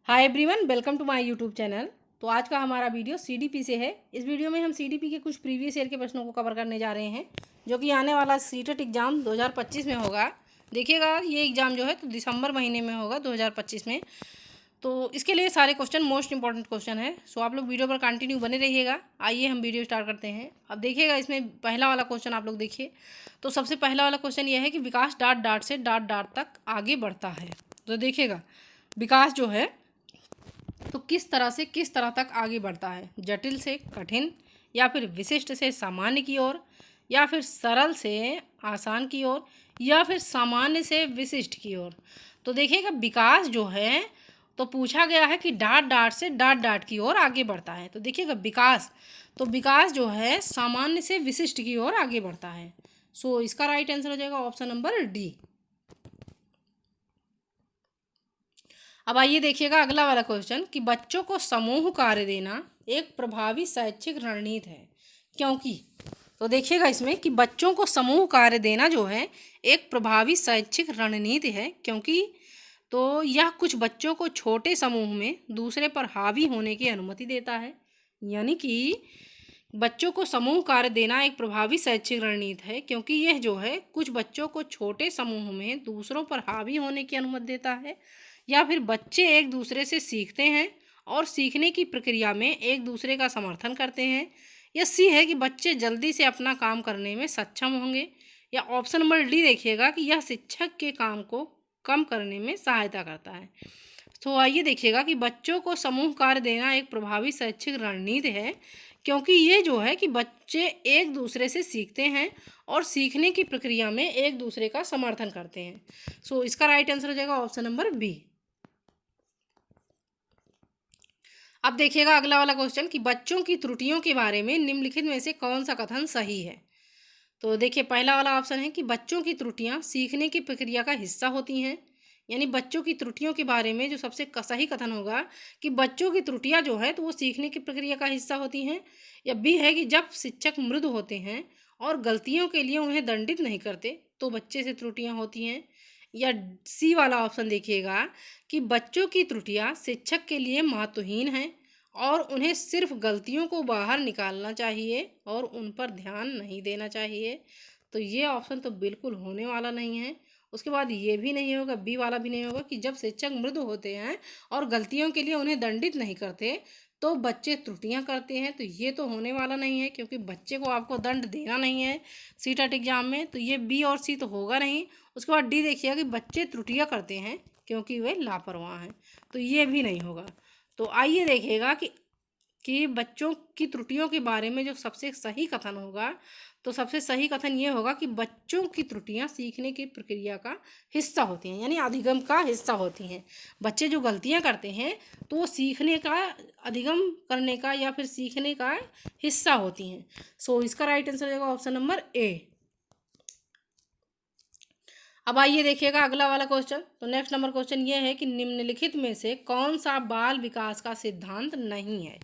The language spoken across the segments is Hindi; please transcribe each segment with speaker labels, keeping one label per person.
Speaker 1: Hi everyone, welcome to my YouTube channel. तो आज का हमारा वीडियो सीडीपी से है। इस वीडियो में हम सीडीपी के कुछ प्रीवियस ईयर के प्रश्नों को कवर करने जा रहे हैं, जो कि आने वाला सीटेट एग्ज़ाम 2025 में होगा। देखिएगा, ये एग्ज़ाम जो है तो दिसंबर महीने में होगा 2025 में। तो इसके लिए सारे क्वेश्चन मोस्ट इंपॉर्टेंट क्वेश्चन है। सो आप लोग वीडियो पर कंटिन्यू बने रहिएगा। आइए हम वीडियो स्टार्ट करते हैं। अब देखिएगा, इसमें पहला वाला क्वेश्चन आप लोग देखिए। तो सबसे पहला वाला क्वेश्चन ये है कि विकास डॉट डॉट से डॉट डॉट तक आगे बढ़ता है। तो देखिएगा, विकास जो है तो किस तरह से किस तरह तक आगे बढ़ता है, जटिल से कठिन, या फिर विशिष्ट से सामान्य की ओर, या फिर सरल से आसान की ओर, या फिर सामान्य से विशिष्ट की ओर। तो देखिएगा, विकास जो है तो पूछा गया है कि डॉट डॉट से डॉट डॉट की ओर आगे बढ़ता है। तो देखिएगा, विकास जो है सामान्य से विशिष्ट की ओर आगे बढ़ता है। सो इसका राइट आंसर हो जाएगा ऑप्शन नंबर डी। अब आइए देखिएगा अगला वाला क्वेश्चन कि बच्चों को समूह कार्य देना एक प्रभावी शैक्षिक रणनीति है, क्योंकि। तो देखिएगा इसमें कि बच्चों को समूह कार्य देना जो है एक प्रभावी शैक्षिक रणनीति है, क्योंकि तो यह कुछ बच्चों को छोटे समूह में दूसरे पर हावी होने की अनुमति देता है। यानी कि बच्चों को समूह कार्य देना एक प्रभावी शैक्षिक रणनीति है, क्योंकि यह जो है कुछ बच्चों को छोटे समूह में दूसरों पर हावी होने की अनुमति देता है, या फिर बच्चे एक दूसरे से सीखते हैं और सीखने की प्रक्रिया में एक दूसरे का समर्थन करते हैं। या सी है कि बच्चे जल्दी से अपना काम करने में सक्षम होंगे। या ऑप्शन नंबर डी देखिएगा कि यह शिक्षक के काम को कम करने में सहायता करता है। तो आइए देखिएगा कि बच्चों को समूह कार्य देना एक प्रभावी शैक्षिक रणनीति है, क्योंकि ये जो है कि बच्चे एक दूसरे से सीखते हैं और सीखने की प्रक्रिया में एक दूसरे का समर्थन करते हैं। सो इसका राइट आंसर हो जाएगा ऑप्शन नंबर बी। अब देखिएगा अगला वाला क्वेश्चन कि बच्चों की त्रुटियों के बारे में निम्नलिखित में से कौन सा कथन सही है। तो देखिए, पहला वाला ऑप्शन है कि बच्चों की त्रुटियां सीखने की प्रक्रिया का हिस्सा होती हैं। यानी बच्चों की त्रुटियों के बारे में जो सबसे सही कथन होगा कि बच्चों की त्रुटियां जो है तो वो सीखने की प्रक्रिया का हिस्सा होती हैं। या बी है कि जब शिक्षक मृदु होते हैं और गलतियों के लिए उन्हें दंडित नहीं करते तो बच्चे से त्रुटियां होती हैं। या सी वाला ऑप्शन देखिएगा कि बच्चों की त्रुटियां शिक्षक के लिए महत्वहीन हैं और उन्हें सिर्फ गलतियों को बाहर निकालना चाहिए और उन पर ध्यान नहीं देना चाहिए। तो ये ऑप्शन तो बिल्कुल होने वाला नहीं है। उसके बाद ये भी नहीं होगा, बी वाला भी नहीं होगा कि जब शिक्षक मृदु होते हैं और गलतियों के लिए उन्हें दंडित नहीं करते तो बच्चे त्रुटियां करते हैं। तो ये तो होने वाला नहीं है, क्योंकि बच्चे को आपको दंड देना नहीं है सीटेट एग्जाम में। तो ये बी और सी तो होगा नहीं। उसके बाद डी देखिएगा कि बच्चे त्रुटियां करते हैं क्योंकि वे लापरवाह हैं। तो ये भी नहीं होगा। तो आइए देखिएगा कि बच्चों की त्रुटियों के बारे में जो सबसे सही कथन होगा, तो सबसे सही कथन ये होगा कि बच्चों की त्रुटियां सीखने की प्रक्रिया का हिस्सा होती हैं, यानी अधिगम का हिस्सा होती हैं। बच्चे जो गलतियां करते हैं तो वो सीखने का, अधिगम करने का या फिर सीखने का हिस्सा होती हैं। सो इसका राइट आंसर रहेगा ऑप्शन नंबर ए। अब आइए देखिएगा अगला वाला क्वेश्चन। तो नेक्स्ट नंबर क्वेश्चन ये है कि निम्नलिखित में से कौन सा बाल विकास का सिद्धांत नहीं है।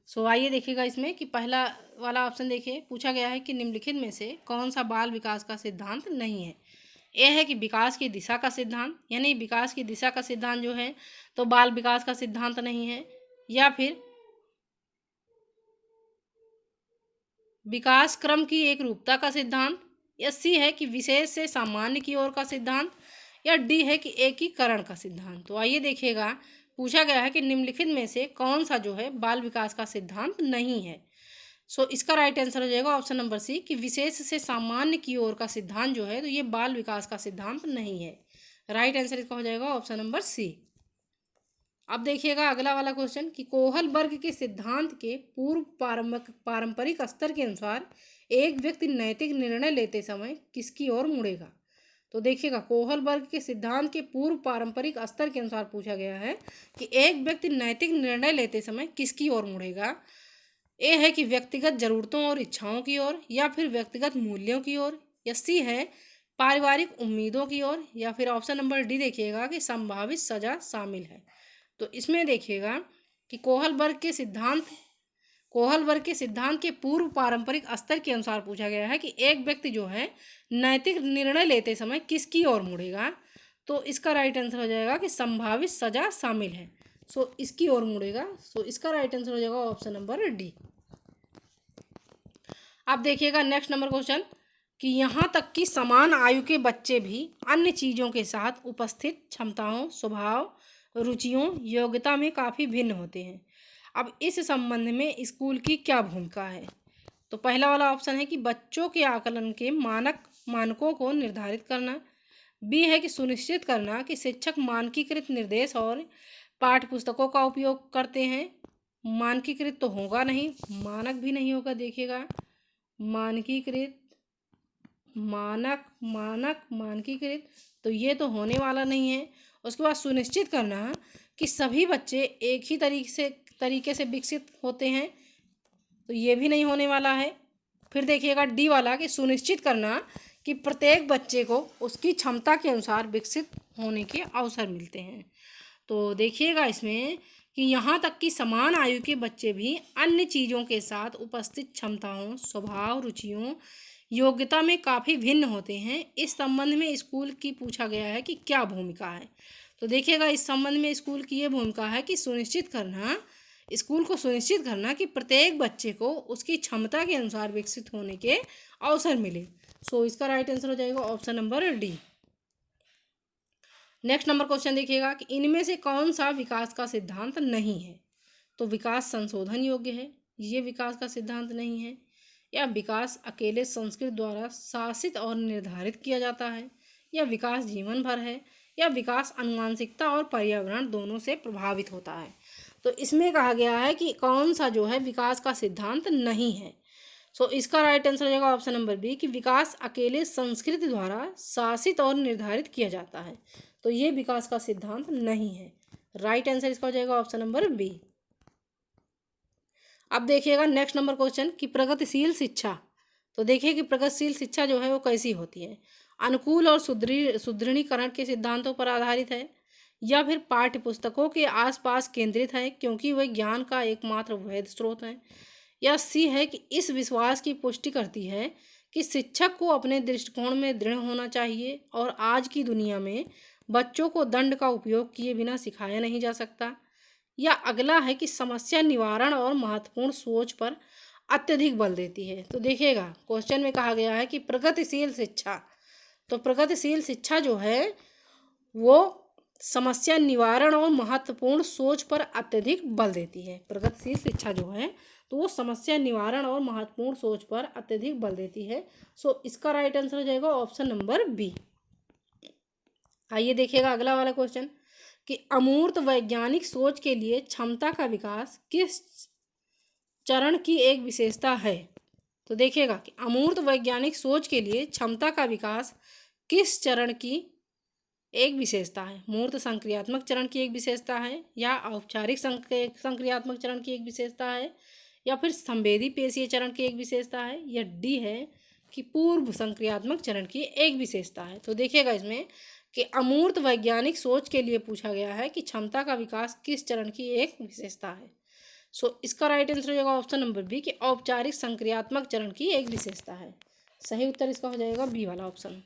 Speaker 1: सो आइए देखिएगा इसमें कि पहला वाला ऑप्शन देखिए, पूछा गया है कि निम्नलिखित में से कौन सा बाल विकास का सिद्धांत नहीं है। ए है कि विकास की दिशा का सिद्धांत, यानी विकास की दिशा का सिद्धांत जो है तो बाल विकास का सिद्धांत नहीं है। या फिर विकास क्रम की एक रूपता का सिद्धांत। या सी है कि विशेष से सामान्य की ओर का सिद्धांत। या डी है कि एकीकरण का सिद्धांत। तो आइए देखिएगा, पूछा गया है कि निम्नलिखित में से कौन सा जो है बाल विकास का सिद्धांत नहीं है। सो इसका राइट आंसर हो जाएगा ऑप्शन नंबर सी कि विशेष से सामान्य की ओर का सिद्धांत जो है तो ये बाल विकास का सिद्धांत नहीं है। राइट आंसर इसका हो जाएगा ऑप्शन नंबर सी। अब देखिएगा अगला वाला क्वेश्चन कि कोहल वर्ग के सिद्धांत के पूर्व पारंपरिक स्तर के अनुसार एक व्यक्ति नैतिक निर्णय लेते समय किसकी ओर मुड़ेगा। तो देखिएगा, कोहल वर्ग के सिद्धांत के पूर्व पारंपरिक स्तर के अनुसार पूछा गया है कि एक व्यक्ति नैतिक निर्णय लेते समय किसकी ओर मुड़ेगा। ए है कि व्यक्तिगत जरूरतों और इच्छाओं की ओर, या फिर व्यक्तिगत मूल्यों की ओर। या सी है पारिवारिक उम्मीदों की ओर। या फिर ऑप्शन नंबर डी देखिएगा कि संभावित सजा शामिल है। तो इसमें देखिएगा कि कोहल वर्ग के सिद्धांत के पूर्व पारंपरिक स्तर के अनुसार पूछा गया है कि एक व्यक्ति जो है नैतिक निर्णय लेते समय किसकी ओर मुड़ेगा। तो इसका राइट आंसर हो जाएगा कि संभावित सजा शामिल है। सो इसकी ओर मुड़ेगा। सो इसका राइट आंसर हो जाएगा ऑप्शन नंबर डी। अब देखिएगा नेक्स्ट नंबर क्वेश्चन कि यहाँ तक कि समान आयु के बच्चे भी अन्य चीज़ों के साथ उपस्थित क्षमताओं, स्वभाव, रुचियों, योग्यता में काफ़ी भिन्न होते हैं। अब इस संबंध में स्कूल की क्या भूमिका है? तो पहला वाला ऑप्शन है कि बच्चों के आकलन के मानकों को निर्धारित करना। बी है कि सुनिश्चित करना कि शिक्षक मानकीकृत निर्देश और पाठ्य पुस्तकों का उपयोग करते हैं। मानकीकृत तो होगा नहीं, मानक भी नहीं होगा। देखिएगा मानकीकृत, मानकीकृत, तो ये तो होने वाला नहीं है। उसके बाद सुनिश्चित करना कि सभी बच्चे एक ही तरीके से विकसित होते हैं, तो ये भी नहीं होने वाला है। फिर देखिएगा डी वाला कि सुनिश्चित करना कि प्रत्येक बच्चे को उसकी क्षमता के अनुसार विकसित होने के अवसर मिलते हैं। तो देखिएगा इसमें कि यहाँ तक कि समान आयु के बच्चे भी अन्य चीज़ों के साथ उपस्थित क्षमताओं, स्वभाव, रुचियों, योग्यता में काफ़ी भिन्न होते हैं। इस संबंध में स्कूल की पूछा गया है कि क्या भूमिका है? तो देखिएगा इस संबंध में स्कूल की ये भूमिका है कि स्कूल को सुनिश्चित करना कि प्रत्येक बच्चे को उसकी क्षमता के अनुसार विकसित होने के अवसर मिले। सो इसका राइट आंसर हो जाएगा option number D. Next number question देखिएगा कि इनमें से कौन सा विकास का सिद्धांत नहीं है? तो विकास संशोधन योग्य है, ये विकास का सिद्धांत नहीं है। या विकास अकेले संस्कृति द्वारा शासित और निर्धारित किया जाता है। या विकास जीवन भर है। या विकास आनुवंशिकता और पर्यावरण दोनों से प्रभावित होता है। तो इसमें कहा गया है कि कौन सा जो है विकास का सिद्धांत नहीं है। सो इसका राइट आंसर हो जाएगा ऑप्शन नंबर बी कि विकास अकेले संस्कृति द्वारा शासित और निर्धारित किया जाता है। तो ये विकास का सिद्धांत नहीं है। राइट आंसर इसका हो जाएगा ऑप्शन नंबर बी। अब देखिएगा नेक्स्ट नंबर क्वेश्चन कि प्रगतिशील शिक्षा। तो देखिए कि प्रगतिशील शिक्षा जो है वो कैसी होती है? अनुकूल और सुदृढ़ीकरण के सिद्धांतों पर आधारित है, या फिर पाठ्य पुस्तकों के आसपास केंद्रित है क्योंकि वह ज्ञान का एकमात्र वैध स्रोत है। या सी है कि इस विश्वास की पुष्टि करती है कि शिक्षक को अपने दृष्टिकोण में दृढ़ होना चाहिए और आज की दुनिया में बच्चों को दंड का उपयोग किए बिना सिखाया नहीं जा सकता। या अगला है कि समस्या निवारण और महत्वपूर्ण सोच पर अत्यधिक बल देती है। तो देखिएगा क्वेश्चन में कहा गया है कि प्रगतिशील शिक्षा, तो प्रगतिशील शिक्षा जो है वो समस्या निवारण और महत्वपूर्ण सोच पर अत्यधिक बल देती है। प्रगतिशील शिक्षा जो है तो वो समस्या निवारण और महत्वपूर्ण सोच पर अत्यधिक बल देती है। सो इसका राइट आंसर हो जाएगा ऑप्शन नंबर बी। आइए देखिएगा अगला वाला क्वेश्चन कि अमूर्त वैज्ञानिक सोच के लिए क्षमता का विकास किस चरण की एक विशेषता है? तो देखिएगा कि अमूर्त वैज्ञानिक सोच के लिए क्षमता का विकास किस चरण की एक विशेषता है? मूर्त संक्रियात्मक चरण की एक विशेषता है, या औपचारिक संक्रियात्मक चरण की एक विशेषता है, या फिर संवेदी पेशीय चरण की एक विशेषता है, या डी है कि पूर्व संक्रियात्मक चरण की एक विशेषता है। तो देखिएगा इसमें कि अमूर्त वैज्ञानिक सोच के लिए पूछा गया है कि क्षमता का विकास किस चरण की एक विशेषता है। सो इसका राइट आंसर हो जाएगा ऑप्शन नंबर बी कि औपचारिक संक्रियात्मक चरण की एक विशेषता है। सही उत्तर इसका हो जाएगा बी वाला ऑप्शन।